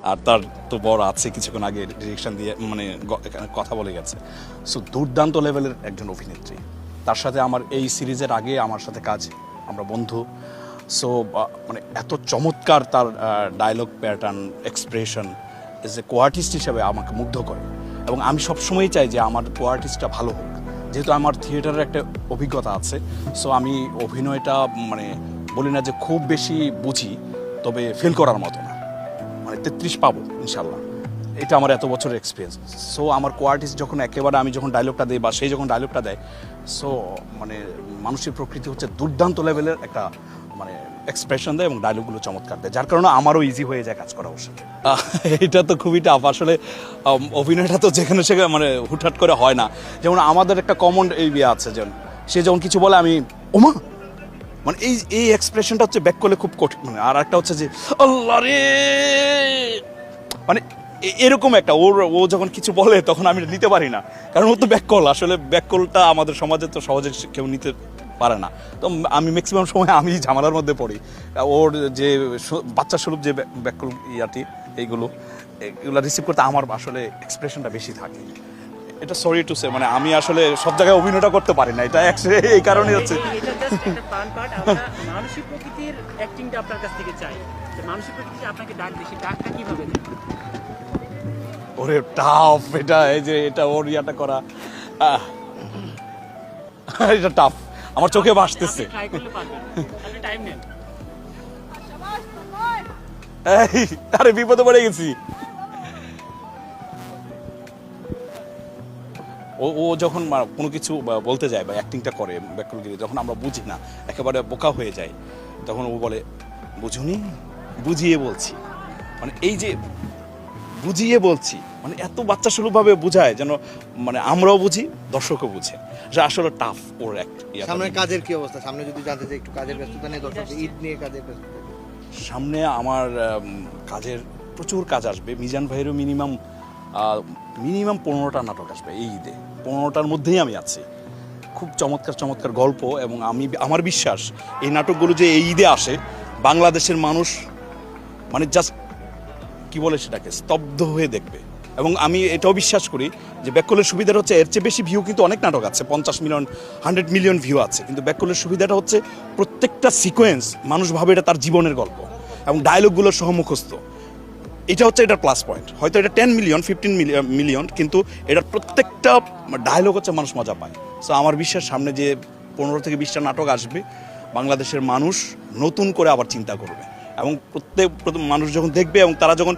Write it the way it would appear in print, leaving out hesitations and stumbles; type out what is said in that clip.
আর তার তো বড় আছে, কিছুক্ষণ আগে ডিরেকশন দিয়ে মানে কথা বলে গেছে। সো দুর্দান্ত লেভেলের একজন অভিনেত্রী। তার সাথে আমার এই সিরিজের আগে আমার সাথে কাজ, আমরা বন্ধু। সো মানে এত চমৎকার তার dialogue pattern, expression, as a artist হিসেবে আমাকে মুগ্ধ করে। এবং আমি সবসময়ই চাই যে আমার কোয়ার্টিস্টটা ভালো হোক, যেহেতু আমার থিয়েটারের একটা অভিজ্ঞতা আছে। সো আমি অভিনয়টা মানে বলি না যে খুব বেশি বুঝি, তবে ফেল করার মতো না, মানে 33 পাবো ইনশাল্লাহ, এটা আমার এত বছরের এক্সপিরিয়েন্স। সো আমার কোয়ার্টিস্ট যখন একেবারে আমি যখন ডায়লগটা দিই বা সেই যখন ডায়লগটা দেয়, সো মানে মানুষের প্রকৃতি হচ্ছে দুর্দান্ত লেভেলের একটা মানে এক্সপ্রেশন দেয় এবং ডায়লগগুলো চমৎকার দেয়, যার কারণে আমারও ইজি হয়ে যায় কাজ করা ওর সাথে। এটা তো খুবই টাফ আসলে। অভিনয়টা তো যেখানে সেখানে মানে হুটহাট করে হয় না। যেমন আমাদের একটা কমন এই বিয়ে আছে, যেমন সে যখন কিছু বলে আমি ওমা, মানে এই এক্সপ্রেশনটা হচ্ছে ব্যাক করলে খুব কঠিন। মানে আর একটা হচ্ছে যে আল্লাহ রে, মানে এরকম একটা ও যখন কিছু বলে তখন আমি নিতে পারি না, কারণ ও তো ব্যাককল। আসলে ব্যাককলটা আমাদের সমাজে তো সহজে কেউ নিতে পারে না। তো আমি ম্যাক্সিমাম সময় আমি ঝামেলার মধ্যে পড়ি। ওর যে বাচ্চা স্বরূপ যে ব্যাককল এগুলো রিসিভ করতে আমার আসলে এক্সপ্রেশনটা বেশি থাকে। এটা সরি টু সে, মানে আমি আসলে সব জায়গায় অভিনয়টা করতে পারি না, এটা এই কারণেই হচ্ছে। মানসিক প্রকৃতির অ্যাক্টিংটা আপনার কাছ থেকে চাই। মানসিক প্রকৃতি আপনাকে ডাক দিয়েছে, ডাকটা কিভাবে দেন? ওরে টাফ এটা, এই যে এটা ওর ইয়াটা করা, এটা টাফ, আমার চোখে ভাসতেছে। ট্রাই করলে পারবেন, আপনি টাইম নেন। এই আরে বিপদে পড়ে গেছি। ও যখন কোনো কিছু বলতে যায় বা অ্যাক্টিংটা করে ব্যাকরণগিরি, যখন আমরা বুঝি না, একেবারে বোকা হয়ে যায়, তখন ও বলে বুঝুনি, বুঝিয়ে বলছি। মানে এই যে বুঝিয়ে বলছি, মানে এত বাচ্চা সুলভভাবে বোঝায় যেন মানে আমরাও বুঝি, দর্শকও বুঝে। আসলে টাফ ওর সামনে কাজের কি অবস্থা? সামনে যদি জানতে চাই একটু কাজের ব্যস্ততা নিয়ে, দর্শক ঈদ নিয়ে কাজের ব্যস্ততা। সামনে আমার কাজের প্রচুর কাজ আসবে। মিজান ভাইয়েরও মিনিমাম 15টা নাটক আসবে এই ঈদে, 15টার মধ্যেই আমি আছি। খুব চমৎকার চমৎকার গল্প, এবং আমার বিশ্বাস এই নাটকগুলো যে এই ঈদে আসে, বাংলাদেশের মানুষ মানে জাস্ট কি বলে সেটাকে স্তব্ধ হয়ে দেখবে। এবং আমি এটাও বিশ্বাস করি যে ব্যাককলের সুবিধাটা হচ্ছে এর চেয়ে বেশি ভিউ কিন্তু অনেক নাটক আছে, 50 মিলিয়ন 100 মিলিয়ন ভিউ আছে, কিন্তু ব্যাককলের সুবিধাটা হচ্ছে প্রত্যেকটা সিকোয়েন্স মানুষ ভাবে এটা তার জীবনের গল্প, এবং ডায়লগগুলো সহমুখস্থ। এটা হচ্ছে এটার প্লাস পয়েন্ট। হয়তো এটা 10 মিলিয়ন 15 মিলিয়ন, কিন্তু এটার প্রত্যেকটা ডায়লগ হচ্ছে মানুষ মজা পায়। সো আমার বিশ্বাস সামনে যে 15 থেকে 20টা নাটক আসবে, বাংলাদেশের মানুষ নতুন করে আবার চিন্তা করবে, এবং প্রত্যেক মানুষ যখন দেখবে এবং তারা যখন